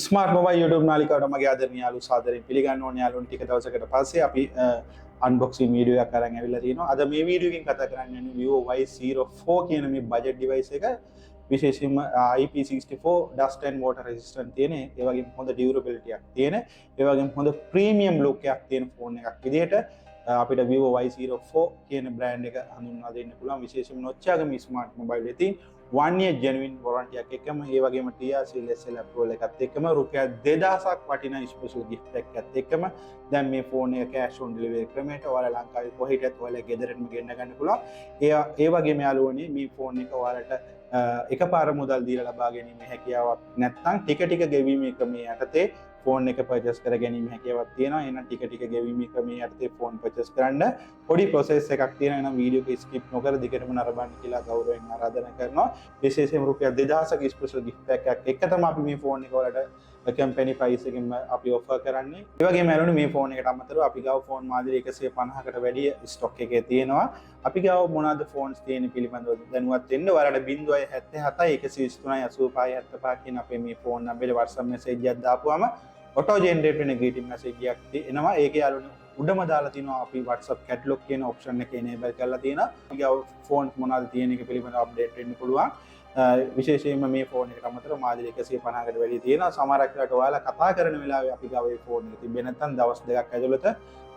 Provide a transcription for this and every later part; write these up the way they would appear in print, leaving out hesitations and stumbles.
Smart mobile YouTube නාලිකාවට මගේ ආදරණීය යාළු සාදරයෙන් පිළිගන්න ඕනේ යාළුවෝ ටික දවසකට පස්සේ අපි අන්බොක්සින් වීඩියෝ එකක් අරන් ඇවිල්ලා තිනවා. අද මේ වීඩියෝ එකෙන් කතා කරන්න යන්නේ Vivo Y04 කියන මේ බජට් ඩිවයිස් එක. විශේෂයෙන්ම IP64 dust and water resistant තියෙන, ඒ වගේම හොඳ durability එකක් තියෙන, ඒ වගේම හොඳ premium look එකක් තියෙන ෆෝන් එකක් විදිහට අපිට Vivo Y04 කියන බ්‍රෑන්ඩ් එක හඳුන්වා දෙන්න පුළුවන්. විශේෂයෙන්ම Nokia ස්මාර්ට් මොබයිල් එකේ 1 year genuine warranty එකක් එක්කම ඒ වගේම TRC approval එකත් එක්කම රුපියල් 2000ක් වටිනා ස්පෙෂල් gift එකත් එක්කම දැන් මේ ෆෝන් එක cash on delivery ක්‍රමයට ඔයාලා ලංකාවේ කොහෙටත් ඔයාලා ගෙදරින්ම ගෙන්න ගන්න පුළුවන්. ඒ වගේම යාළුවනේ මේ ෆෝන් එක ඔයාලට එකපාර මුදල් දීලා ලබා ගැනීම හැකියාවක් නැත්නම් ටික ටික ගෙවීමේ ක්‍රමයේ යටතේ ෆෝන් එක පර්චේස් කර ගැනීම හැකියාවක් තියෙනවා. එහෙනම් ටික ටික ගෙවීමේ ක්‍රමයේ යටතේ ෆෝන් පර්චේස් කරන්න පොඩි ප්‍රොසෙස් එකක් තියෙනවා. එහෙනම් වීඩියෝ එක ස්කිප් නොකර දිගටම නරඹන්න කියලා ගෞරවයෙන් ආරාධනා කරනවා. විශේෂයෙන්ම රුපියල් 2000ක ස්පෙෂල් gift එකක් එක්ක තමයි අපි මේ ෆෝන් එක වලට කැම්පේනි ප්‍රයිස් එකකින් අපි ඔෆර් කරන්නේ. ඒ වගේම යාළුවනේ මේ ෆෝන් එකට අමතරව අපි ගාව ෆෝන් මාදිරි 150කට වැඩි ස්ටොක් එකේ තියෙනවා. අපි ගාව මොනවාද ෆෝන්ස් තියෙන පිළිබඳව දැනුවත් වෙන්න ඔයාලට 077 123 85 75 කියන අපේ මේ ෆෝන් නම්බරේ WhatsApp message එකක් දාපුවාම ඔටෝ ජෙනරේට් වෙන greeting message එකක් එනවා. ඒකේ යාළුවනේ උඩම දාලා තිනවා අපි WhatsApp catalog කියන option එක enable කරලා තියෙනවා. අපි ගාව ෆෝන්ස් මොනවාද තියෙන එක පිළිබඳව අප්ඩේට් වෙන්න පුළුවන්. විශේෂයෙන්ම මේ ෆෝන් එකට අමතරව මාදිරි 150කට වැඩි තියෙනවා. සමහරක් වෙලාවට ඔයාලා කතා කරන වෙලාවේ අපි ගාව මේ ෆෝන් එක තිබෙන්නේ නැත්නම් දවස් දෙකක් ඇතුළත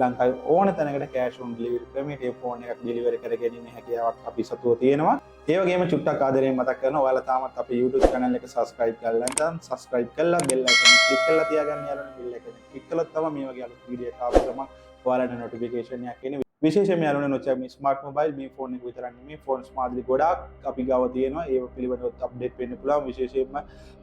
ලංකාවේ ඕන තැනකට cash on delivery ක්‍රමයට මේ ෆෝන් එකක් delivery කරගැනීමේ හැකියාවක් අපි සතුව තියෙනවා. ඒ වගේම චුට්ටක් ආදරයෙන් මතක් කරනවා ඔයාලා තාමත් අපේ YouTube channel එක subscribe කරලා නැත්නම් subscribe කරලා bell icon click කරලා තියාගන්න යාළුවනේ. bell icon click කළොත් තමයි මේ වගේ අලුත් වීඩියෝ එකක් ආව ගමන් ඔයාලට notification එකක් එන්නේ. විශේෂයෙන්ම යාළුවනේ Nokia ස්මාර්ට් මොබයිල් මේ ෆෝන් එක විතරක් නෙමෙයි ෆෝන්ස් මාදිරි ගොඩාක් අපි ගාව තියෙනවා. ඒව පිළිබඳව අප්ඩේට් වෙන්න පුළුවන්. විශේෂයෙන්ම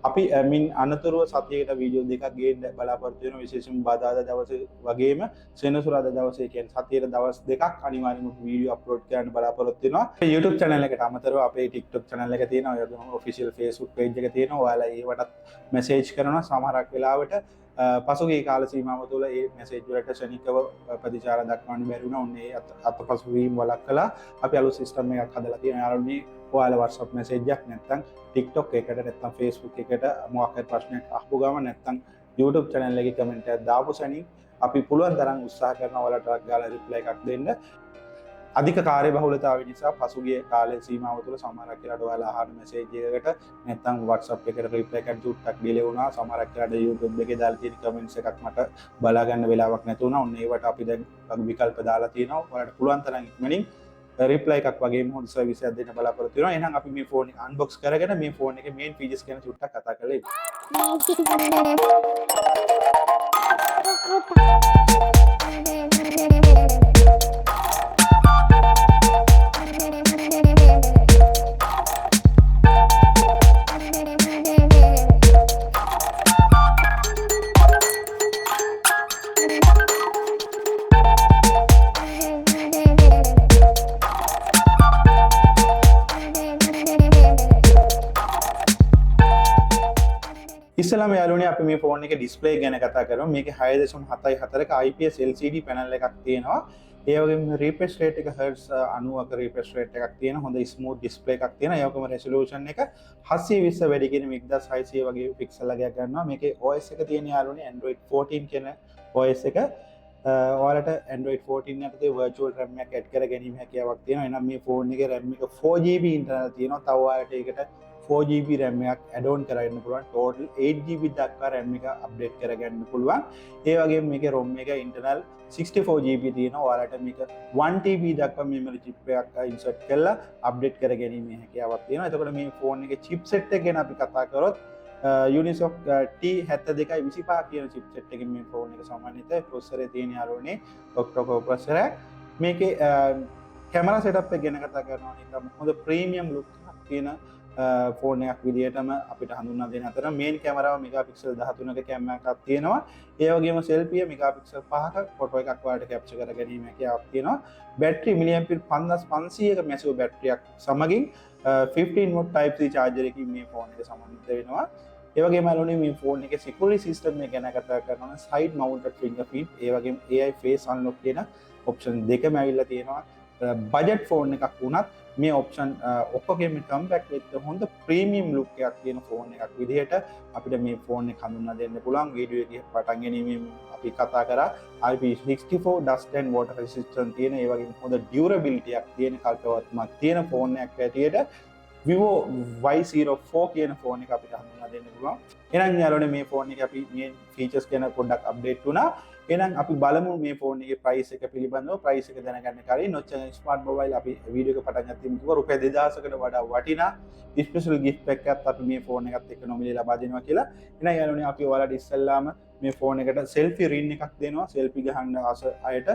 අපි මින් අනතුරුව සතියකට වීඩියෝ දෙකක් ගේන්න බලාපොරොත්තු වෙනවා. විශේෂයෙන්ම බදාදා දවසේ වගේම සෙනසුරාදා දවසේ කියන්නේ සතියේ දවස් දෙකක් අනිවාර්යයෙන්ම වීඩියෝ අප්ලෝඩ් කරන්න බලාපොරොත්තු වෙනවා. YouTube channel එකට අමතරව අපේ TikTok channel එක තියෙනවා. ඒ වගේම official Facebook page එක තියෙනවා. ඔයාලා ඒවටත් message කරනවා. සමහරක් වෙලාවට පසුගිය කාල සීමාව තුළ ඒ මැසේජ් වලට ශනිකව ප්‍රතිචාර දක්වන්න බැරි වුණා. ඔන්නේ අතපසු වීම වළක්වලා අපි අලුත් සිස්ටම් එකක් හදලා තියෙනවා. යාළුවනේ ඔයාලා WhatsApp message එකක් නැත්නම් TikTok එකට නැත්නම් Facebook එකට මොකක් හරි ප්‍රශ්නයක් අහපු ගමන් නැත්නම් YouTube channel එකේ comment එකක් දාපු සැනින් අපි පුළුවන් තරම් උත්සාහ කරනවා ඔයාලට ගාලා reply එකක් දෙන්න. අධික කාර්යබහුලතාවය නිසා පසුගිය කාලේ සීමාව තුළ සමහරක් වෙලාවට ඔයාලා අහන මැසේජ් එකකට නැත්නම් WhatsApp එකට රිප්ලයි එකක් චුට්ටක් ඩිලේ වුණා. සමහරක් වෙලාවට YouTube එකේ දාලා තියෙන කමෙන්ට්ස් එකක් මට බලා ගන්න වෙලාවක් නැති වුණා. ඔන්න ඒවට අපි දැන් විකල්ප දාලා තියෙනවා. ඔයාලට පුළුවන් තරම් ඉක්මනින් රිප්ලයි එකක් වගේම හොඳ සර්විස් එකක් දෙන්න බලාපොරොත්තු වෙනවා. එහෙනම් අපි මේ ෆෝන් එක අන්බොක්ස් කරගෙන මේ ෆෝන් එකේ මේන් ෆීචර්ස් ගැන චුට්ටක් කතා කරලා ඉමු. ඉස්සෙල්ලාම යාළුවනේ අපි මේ ෆෝන් එකේ ඩිස්ප්ලේ ගැන කතා කරමු. මේකේ 6.74ක IPS LCD පැනල් එකක් තියෙනවා. ඒ වගේම රිෆ්‍රෙෂ් රේට් එක Hz 90ක රිෆ්‍රෙෂ් රේට් එකක් තියෙනවා. හොඳ ස්මූත් ඩිස්ප්ලේ එකක් තියෙනවා. ඒ වගේම රෙසලූෂන් එක 720 වැඩි කියන 1600 වගේ පික්සල් එකක් ගන්නවා. මේකේ OS එක තියෙන යාළුවනේ Android 14 කියන OS එක. ඔයාලට Android 14 යටතේ virtual RAM එකක් ඇඩ් කර ගැනීම හැකියාවක් තියෙනවා. එහෙනම් මේ ෆෝන් එකේ RAM එක 4GB ඉන්ටර්නල් තියෙනවා. තව ඔයාලට ඒකට 4GB RAM එකක් add on කරගන්න පුළුවන්. total 8GB දක්වා RAM එක අප්ඩේට් කරගන්න පුළුවන්. ඒ වගේම මේකේ ROM එක internal 64GB තියෙනවා. ඔයාලට මේක 1TB දක්වා memory chip එකක් insert කරලා අප්ඩේට් කරගැනීමේ හැකියාවක් තියෙනවා. එතකොට මේ ෆෝන් එකේ chipset එක ගැන අපි කතා කරොත් Unisoc T7225 කියන chipset එකකින් මේ ෆෝන් එක සමන්විත processor එකේ තියෙන යාළුවනේ octa-core processor එක. මේකේ camera setup එක ගැන කතා කරනවා නම් හොඳ premium look එකක් තියෙන ෆෝන් එකක් විදිහටම අපිට හඳුන්වා දෙන අතර මේන් කැමරාව මෙගාපික්සල් 13ක කැමරා එකක් තියෙනවා. ඒ වගේම සෙල්ෆිය මෙගාපික්සල් 5ක ෆොටෝ එකක් වලට කැප්චර් කර ගැනීම හැකියාවක් තියෙනවා. බැටරි මිලිඇම්පියර් 5500ක මැසිව් බැටරියක් සමගින් 15 watt type C charger එකකින් මේ ෆෝන් එක සමන්විත වෙනවා. ඒ වගේම අලුනේ මේ ෆෝන් එකේ security system එක ගැන කතා කරනවා නම් side mounted fingerprint ඒ වගේම AI face unlock කියන option දෙකම ඇවිල්ලා තියෙනවා. බජට් ෆෝන් එකක් වුණත් මේ ඔප්ෂන් ඔක්කොගේම කම්බැක් වෙච්ච හොඳ ප්‍රීමියම් ලුක් එකක් තියෙන ෆෝන් එකක් විදිහට අපිට මේ ෆෝන් එක හඳුන්වා දෙන්න පුළුවන්. වීඩියෝ එකේ පටන් ගැනීමෙන් අපි කතා කරා IP64 dust and water resistant තියෙන ඒ වගේම හොඳ ඩියුරබිලිටි එකක් තියෙන කල්පවත්මක් තියෙන ෆෝන් එකක් ඇටියට Vivo Y04 කියන ෆෝන් එක අපිට හඳුන්වා දෙන්න පුළුවන්. එහෙනම් යාළුවනේ මේ ෆෝන් එකේ අපි මේ ෆීචර්ස් ගැන පොඩ්ඩක් අප්ඩේට් වුණා. එහෙනම් අපි බලමු මේ ෆෝන් එකේ ප්‍රයිස් එක පිළිබඳව. ප්‍රයිස් එක දැනගන්න කලින් නොච්චන් ස්මාර්ට් මොබයිල් අපි වීඩියෝ එක පටන් ගත්තා කිව්වා රුපියල් 2000කට වඩා වටිනා ස්පෙෂල් ගිෆ්ට් එකක් අපි මේ ෆෝන් එකත් එක්ක නොමිලේ ලබා දෙනවා කියලා. එහෙනම් යාළුවනේ අපි ඔයාලට ඉස්සෙල්ලාම මේ ෆෝන් එකට සෙල්ෆි රින් එකක් දෙනවා. සෙල්ෆි ගහන්න ආස අයට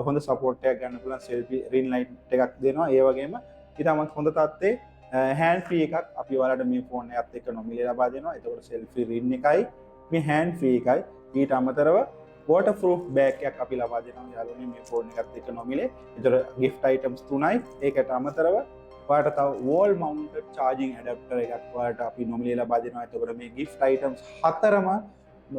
හොඳ සපෝට් එකක් ගන්න පුළුවන් සෙල්ෆි රින් ලයිට් එකක් දෙනවා. ඒ වගේම ඊටමත් හොඳ තත්ත්වයේ hand free එකක් අපි ඔයාලට මේ ෆෝන් එකත් එක්ක නොමිලේ ලබා දෙනවා. එතකොට selfie ring එකයි මේ hand free එකයි ඊට අමතරව waterproof bag එකක් අපි ලබා දෙනවා යාළුවනේ මේ ෆෝන් එකත් එක්ක නොමිලේ. එතකොට gift items 3යි. ඒකට අමතරව ඔයාලට තව wall mounted charging adapter එකක් ඔයාලට අපි නොමිලේ ලබා දෙනවා. එතකොට මේ gift items 4ම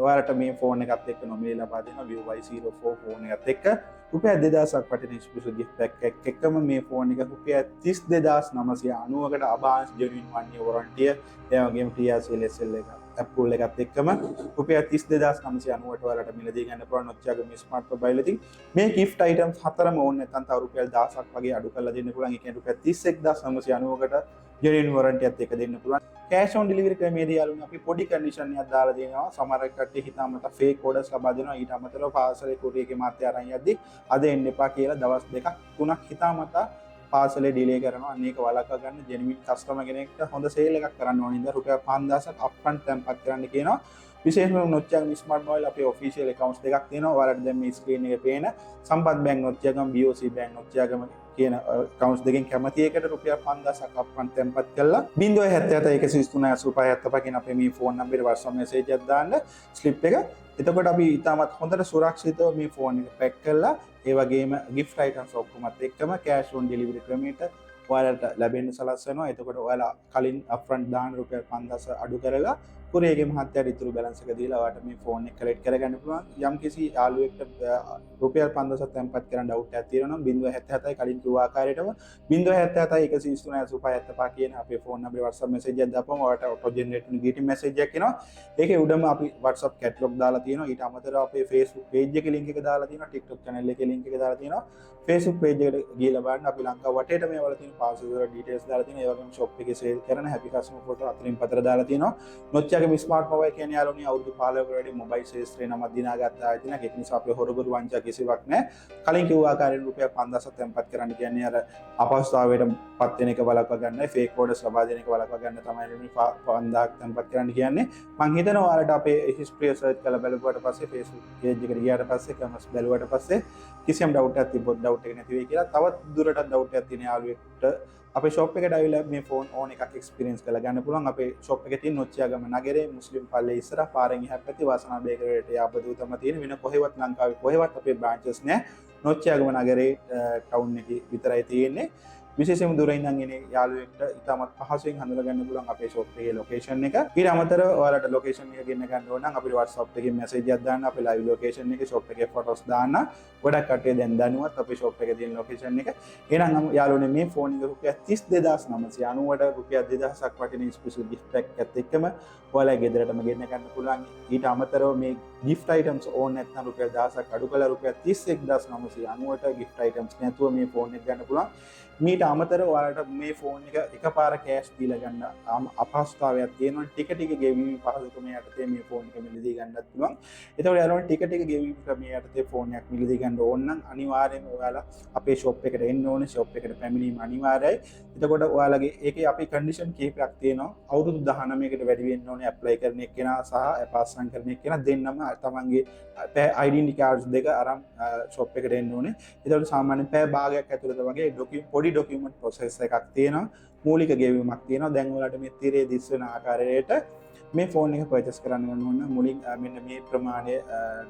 ඔයාලට මේ ෆෝන් එකත් එක්ක නොමිලේ ලබා දෙනවා. Vivo Y04 ෆෝන් එකත් එක්ක රුපියල් 2000ක් වටින ස්පෙෂල් ගිෆ්ට් එකක් එක්කම මේ ෆෝන් එක රුපියල් 32990කට අභාන්ස් ජෙනුයින් 1 year warranty ඒ වගේම TRCL එක Apple එකත් එක්කම රුපියල් 32990ට ඔයාලට මිලදී ගන්න පුළුවන් ඔච්චාගේ මේ ස්මාර්ට් මොබයිල් එකකින් මේ gift items හතරම ඕනේ නැත්නම් තව රුපියල් 1000ක් වගේ අඩු කරලා දෙන්න පුළුවන්. ඒ කියන්නේ රුපියල් 31990කට ජෙනුයින් warranty එකත් එක්ක දෙන්න පුළුවන්. cash on delivery ක්‍රමයේදී යාළුවනේ අපි පොඩි condition එකක් දාලා දෙනවා. සමහර කට්ටිය හිතාමත fake orders ලබා දෙනවා. ඊට අමතරව parcel එක courier එකේ මාත්‍ය අරන් යද්දි අද එන්න එපා කියලා දවස් දෙකක් තුනක් හිතාමතා පාසලේ ඩිලේ කරනවා. අනේක වළක්වා ගන්න ජෙනුයින් කස්ටමර් කෙනෙක්ට හොඳ සේල් එකක් කරන්න ඕන ඉඳලා රුපියල් 5000ක් අප්ෆ්‍රන්ට් තැන්පත් කරන්න කියනවා. විශේෂයෙන්ම නොච්චාගම ස්මාර්ට් මොබයිල් අපේ ඔෆිෂියල් accounts දෙකක් තියෙනවා. ඔයාලට දැන් මේ ස්ක්‍රීන් එකේ පේන සම්පත් බැංක් නොච්චාගම BOC බැංක් නොච්චාගම කියන accounts දෙකෙන් කැමති එකට රුපියල් 5000ක් අප්ෆ්‍රන්ට් තැන්පත් කළා. 077 කියන අපේ මේ ෆෝන් නම්බරේ WhatsApp message එකක් දාන්න ස්ලිප් එක. එතකොට අපි ඉතාමත් හොඳට සුරක්ෂිතව මේ ෆෝන් එක පැක් කරලා ඒ වගේම gift items ඔක්කොමත් එක්කම cash on delivery ක්‍රමයට ඔයාලට ලැබෙන්න සලස්වනවා. එතකොට ඔයාලා කලින් upfront දාන රුපියල් 5000 අඩු කරලා කුරියගේ මහත්තයාට ඉතුරු බැලන්ස් එක දීලා ඔයාලට මේ ෆෝන් එක කලෙක්ට් කරගන්න පුළුවන්. යම්කිසි යාළුවෙක්ට රුපියල් 5000 තැන්පත් කරන්න ඩවුට් එකක් තියෙනවා නම් 077යි කලින් කිව්ව ආකාරයටම 077යි 193 කියන අපේ ෆෝන් නම්බරේ WhatsApp message එකක් දාපුවම ඔයාලට auto generate වෙන greeting message එකක් එනවා. ඒකේ උඩම අපි WhatsApp catalog දාලා තියෙනවා. ඊට අමතරව අපේ Facebook page එකේ link එක දාලා තියෙනවා. TikTok channel එකේ link එක දාලා තියෙනවා. Facebook page එකට ගිහලා බලන්න අපි ලංකාව වටේට මේ වල තියෙන parcel වල details දාලා තියෙනවා. ඒ වගේම shop එකේ sale කරන happy customer photo අතරින් පතර දාලා තියෙනවා. නොච්චාගේ ස්මාර්ට් මොබයිල් කියන්නේ යාළුවනේ අවුරුදු 15කට වැඩි මොබයිල් ශේෂ්ත්‍රේ නමක් දිනාගත්ත ආයතනයක්. ඒක නිසා අපේ හොරබරු වංචා කිසිවක් නැහැ. කලින් කිව්ව ආකාරයෙන් රුපියල් 5000ක් තැන්පත් කරන්න කියන්නේ අර අපහසුතාවයට පත් වෙන එක වළක්වා ගන්නයි fake orders ලබා දෙන එක වළක්වා ගන්න තමයි මේ 5000ක් තැන්පත් කරන්න කියන්නේ. මම හිතනවා ඔයාලට අපේ history search කරලා බලුවාට පස්සේ Facebook page එකට ගියාට පස්සේ comments බලුවාට පස්සේ කිසියම් doubt එකක් තිබ්බොත් doubt එක නැති වෙයි කියලා. තවත් දුරටත් doubt එකක් තියෙන යාළුවෙක්ට අපේ shop එකට ආවිලා මේ phone on එකක් experience කරලා ගන්න පුළුවන්. අපේ shop එකේ තියෙන නොච්චියාගම නගරේ මුස්ලිම් පල්ලේ ඉස්සරහ පාරෙන් එහා පැත්තේ වාසනා බේකරියට යාපදූතම තියෙන වෙන කොහෙවත් ලංකාවේ කොහෙවත් අපේ branches නැහැ. නොච්චියාගම නගරේ town එකේ විතරයි තියෙන්නේ. විශේෂයෙන්ම දුරින් ඉඳන් එන යාළුවෙක්ට ඉතාමත් පහසුවෙන් හඳුනා ගන්න පුළුවන් අපේ shop එකේ location එක. ඊට අමතරව ඔයාලට location එක ගෙන්න ගන්න ඕන නම් අපේ WhatsApp එකේ message එකක් දාන්න. අපේ live location එකේ shop එකේ photos දාන්න. ගොඩක් කට්ටිය දැන් දනුවත් අපේ shop එකේ තියෙන location එක. එහෙනම් යාළුවනේ මේ phone එක රුපියල් 32990ට රුපියල් 2000ක් වටින special gift pack එකත් එක්කම ඔයාලා ගෙදරටම ගෙන්න ගන්න පුළුවන්. ඊට අමතරව මේ gift items ඕන නැත්නම් රුපියල් 1000ක් අඩු කරලා රුපියල් 31990ට gift items නැතුව මේ phone එක ගන්න පුළුවන්. මීට අමතරව ඔයාලට මේ ෆෝන් එක එකපාර කෑෂ් දීලා ගන්න අපහසුතාවයක් තියෙනවා. ටික ටික ගෙවීමේ පහසුකම යටතේ මේ ෆෝන් එක මිලදී ගන්නත් පුළුවන්. ඒතකොට යාළුවෝ ටික ටික ගෙවීම ක්‍රමයේ යටතේ ෆෝන් එකක් මිලදී ගන්න ඕන නම් අනිවාර්යයෙන්ම ඔයාලා අපේ shop එකට එන්න ඕනේ. shop එකට පැමිණීම අනිවාර්යයි. එතකොට ඔයාලගේ ඒකේ අපි කන්ඩිෂන් කීපයක් තියෙනවා. අවුරුදු 19කට වැඩි වෙන්න ඕනේ apply කරන එක්කෙනා සහ pass කරන එක්කෙනා දෙන්නම තමන්ගේ identity cards දෙක අරන් shop එකට එන්න ඕනේ. එතකොට සාමාන්‍යයෙන් පැය භාගයක් ඇතුළත වගේ පොඩි document process එකක් තියෙනවා. මූලික ගෙවීමක් තියෙනවා. දැන් ඔයාලට මේ තිරේ දිස් වෙන ආකාරයට මේ ෆෝන් එක purchase කරන්න ගන්න ඕන නම් මුලින් මෙන්න මේ ප්‍රමාණය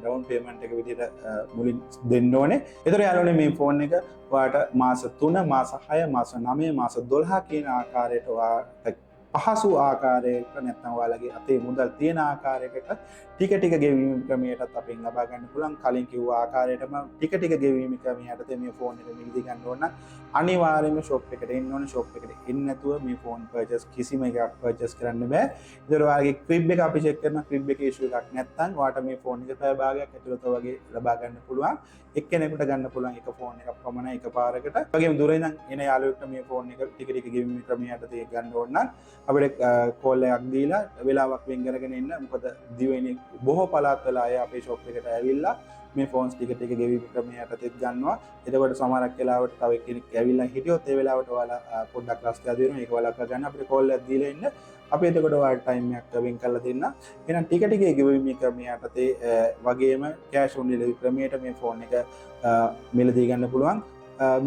down payment එක විදිහට මුලින් දෙන්න ඕනේ. ඒතර යාළුවනේ මේ ෆෝන් එක ඔයාලට මාස 3, මාස 6, මාස 9, මාස 12 කියන ආකාරයට ඔයාලට පහසු ආකාරයකට නැත්නම් ඔයාලගේ අතේ මුදල් තියෙන ආකාරයකට ටික ටික ගෙවීම ක්‍රමයටත් අපෙන් ලබා ගන්න පුළුවන්. කලින් කිව්ව ආකාරයටම ටික ටික ගෙවීම ක්‍රමය යටතේ මේ ෆෝන් එක මිලදී ගන්න ඕන නම් අනිවාර්යයෙන්ම ෂොප් එකට එන්න ඕනේ. ෂොප් එකට එන්නේ නැතුව මේ ෆෝන් පර්චේස් කිසිම එකක් පර්චේස් කරන්න බෑ. ඒතර ඔයාලගේ ක්‍රිබ් එක අපි චෙක් කරන ක්‍රිබ් එකේ ඉෂුව එකක් නැත්නම් ඔයාට මේ ෆෝන් එක පැය භාගයක් ඇතුළත වගේ ලබා ගන්න පුළුවන්. එක්කෙනෙකුට ගන්න පුළුවන් එක ෆෝන් එකක් පමණ එකපාරකට. වගේම දුර ඉඳන් එන යාළුවෙක්ට මේ ෆෝන් එක ටික ටික ගෙවීම ක්‍රමය යටතේ ගන්න ඕන නම් අපිට කෝල් එකක් දීලා වෙලාවක් වෙන් කරගෙන ඉන්න. මොකද දිවෙන්නේ බොහෝ පළාත්වල අය අපේ ෂොප් එකට ඇවිල්ලා මේ ෆෝන්ස් ටික ටික ගෙවීම ක්‍රමය යටතේ ගන්නවා. එතකොට සමහරක් වෙලාවට තව කෙනෙක් ඇවිල්ලා හිටියොත් ඒ වෙලාවට ඔයාලා පොඩ්ඩක් රස්තිය දෙනවා. ඒක වලක්වා ගන්න අපිට කෝල් එකක් දීලා ඉන්න. අපි එතකොට ඔයාලට ටයිම් එකක් වෙන් කරලා දෙන්න. එහෙනම් ටික ටික ගෙවීම ක්‍රමය යටතේ වගේම කෑෂ් ඔන් ඩෙලිවරි ක්‍රමයට මේ ෆෝන් එක මිලදී ගන්න පුළුවන්.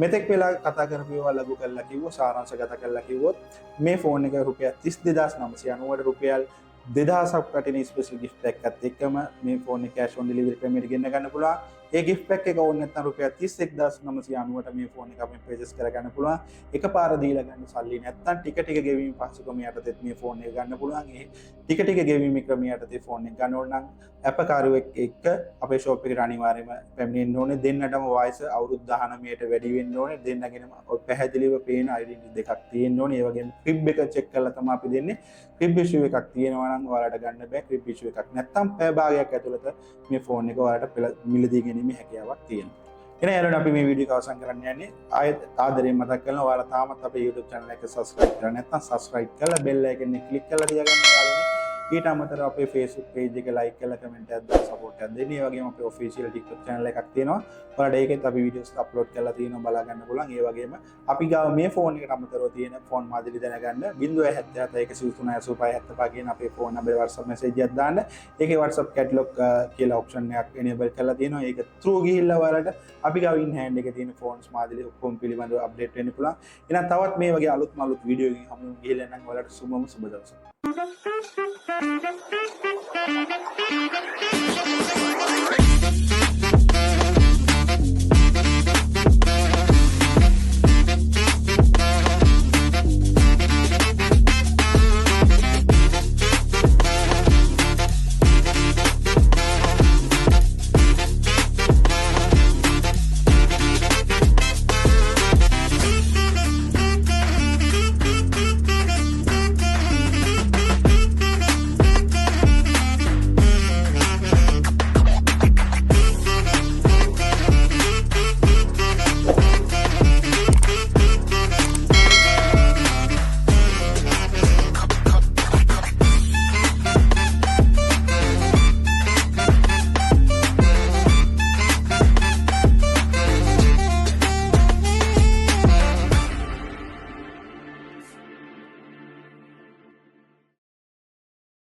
මෙතෙක් වෙලා කතා කරපු ඒවා ලඝු කරලා කිව්වොත් සාරාංශගත කරලා කිව්වොත් මේ ෆෝන් එක රුපියල් 32990ට රුපියල් 2000ක් වටින ස්පෙෂල් ගිෆ්ට් එකත් එක්කම මේ ෆෝන් එක කෑෂ් ඔන් ඩෙලිවරි ක්‍රමයට ගෙන්න ගන්න පුළුවන්. ඒ ගිෆ්ට් පැක් එක ඕනේ නැත්නම් රුපියල් 31990ට මේ ෆෝන් එක අපෙන් පර්චේස් කර ගන්න පුළුවන්. එකපාර දීලා ගන්න සල්ලි නැත්නම් ටික ටික ගෙවීම පහසුකම යටතේ මේ ෆෝන් එක ගන්න පුළුවන්. ඒ ටික ටික ගෙවීම ක්‍රමය යටතේ ෆෝන් එක ගන්න ඕන නම් අපකාරුවෙක් එක්ක අපේ ෂොප් එකට අනිවාර්යයෙන්ම පැමිණෙන්න ඕනේ. දෙන්නටම වයස අවුරුදු 19ට වැඩි වෙන්න ඕනේ. දෙන්නගෙනම පැහැදිලිව පේන ඩෙන්ටිටි දෙකක් තියෙන්න ඕනේ. ඒ වගේම ක්‍රිබ් එක චෙක් කරලා තමයි අපි දෙන්නේ. ක්‍රිබ් ඉෂුව එකක් තියෙනවා නම් ඔයාලට ගන්න බෑ. ක්‍රිබ් ඉෂුව එකක් නැත්නම් පැය භාගයක් ඇතුළත මේ ෆෝන් එක ඔයාලට මිලදී ගැනීමේ හැකියාවක් තියෙනවා. එහෙනම් යාළුවනේ අපි මේ වීඩියෝ එක අවසන් කරන්න යන්නේ. ආයෙත් ආදරයෙන් මතක් කරනවා ඔයාලා තාමත් අපේ YouTube channel එක subscribe කරලා නැත්නම් subscribe කරලා bell icon එක click කරලා තියාගන්න යාළුවනේ. ඊට අමතරව අපේ Facebook page එක like කරලා comment එකක් දාලා support එකක් දෙන්න. ඒ වගේම අපේ official TikTok channel එකක් තියෙනවා. ඔයාලට ඒකෙත් අපි videos upload කරලා තියෙනවා බලා ගන්න පුළුවන්. ඒ වගේම අපි ගාව මේ phone එකට අමතරව තියෙන phone මාදිලි දැනගන්න 077 193 කියන අපේ phone number WhatsApp message එකක් දාන්න. ඒකේ WhatsApp catalog කියලා option එකක් enable කරලා තියෙනවා. ඒක through ගිහිල්ලා ඔයාලට අපි ගාව in hand එකේ තියෙන phones මාදිලි ඔක්කොම පිළිබඳව update වෙන්න පුළුවන්. එහෙනම් තවත් මේ වගේ අලුත්ම අලුත් වීඩියෝ එකකින් හමු ගිහිල්ලා නම් ඔයාලට සුබ දවසක්. Thank you.